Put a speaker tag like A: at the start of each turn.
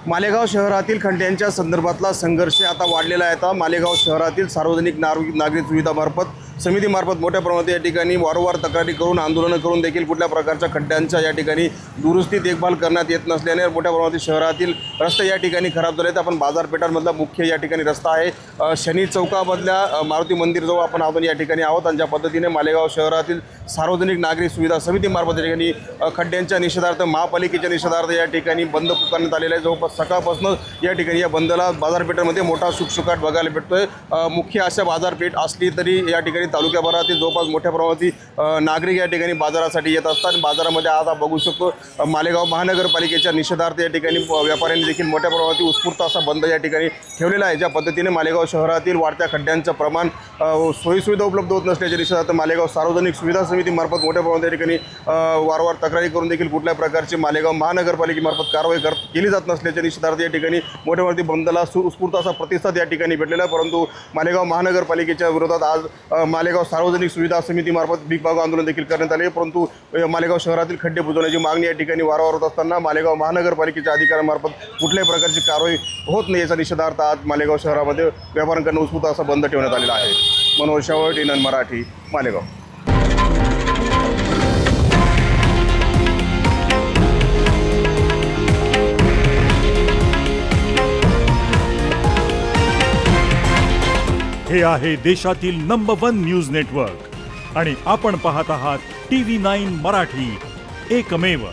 A: मालेगाव शहरातील खड्ड्यांच्या संदर्भातला संघर्ष आता वाढलेला आहे। आता मालेगाव शहरातील सार्वजनिक नागरी सुविधामार्फत समितीमार्फत मोठ्या प्रमाणात या ठिकाणी वारंवार तक्रारी करून आंदोलनं करून देखील कुठल्या प्रकारच्या खड्ड्यांच्या या ठिकाणी दुरुस्ती देखभाल करण्यात येत नसल्याने मोठ्या प्रमाणात शहरातील रस्ते या ठिकाणी खराब झाले आहेत। आपण बाजारपेठांमधला मुख्य या ठिकाणी रस्ता आहे शनी चौकामधल्या मारुती मंदिरजवळ आपण अजून या ठिकाणी आहोत आणि ज्या पद्धतीने मालेगाव शहरातील सार्वजनिक नागरी सुविधा समितीमार्फत या ठिकाणी खड्ड्यांच्या निषेधार्थ महापालिकेच्या निषेधार्थ या ठिकाणी बंद पुकारण्यात आलेला आहे। जवळपास सकाळपासून या ठिकाणी या बंदला बाजारपेठांमध्ये मोठा शुकशुकाट बघायला भेटतोय। मुख्य अशा बाजारपेठ असली तरी या ठिकाणी तालुक्याभरातील जवळपास मोठ्या प्रमाणात नागरिक या ठिकाणी बाजारासाठी येत असतात। बाजारामध्ये आज आपण बघू शकतो मालेगाव महानगरपालिकेच्या निषेधार्थ या ठिकाणी व्यापाऱ्यांनी देखील मोठ्या प्रमाणात उत्स्फूर्त असा बंद या ठिकाणी ठेवलेला आहे। ज्या पद्धतीने मालेगाव शहरातील वाढत्या खड्ड्यांचं प्रमाण सोयीसुविधा उपलब्ध होत नसल्याच्या निषेधार्थ मालेगाव सार्वजनिक सुविधा समितीमार्फत मोठ्या प्रमाणात या ठिकाणी वारंवार तक्रारी करून देखील कुठल्याही प्रकारची मालेगाव महानगरपालिकेमार्फत कारवाई केली जात नसल्याच्या निषेधार्थ या ठिकाणी मोठ्या प्रमाणात बंदला उत्स्फूर्त असा प्रतिसाद या ठिकाणी भेटलेला आहे। परंतु मालेगाव महानगरपालिकेच्या विरोधात आज मालेगाव सार्वजनिक सुविधा समितीमार्फत बिगबाग आंदोलन देखील करण्यात आले। परंतु मालेगाव शहरातील खड्डे बुजवण्याची मागणी या ठिकाणी वारंवार होत असताना मालेगाव महानगरपालिकेच्या अधिकाऱ्यांमार्फत कुठल्याही प्रकारची कारवाई होत नाही याचा निषेधार्थ आज मालेगाव शहरामध्ये व्यापाऱ्यांकडून उत्स्फूर्त असा बंद ठेवण्यात आलेला आहे। मनोज शेवट, TNN मराठी, मालेगाव।
B: हे आहे देशातील नंबर 1 न्यूज नेटवर्क आणि आपण पाहत आहात TV9 मराठी, एकमेव।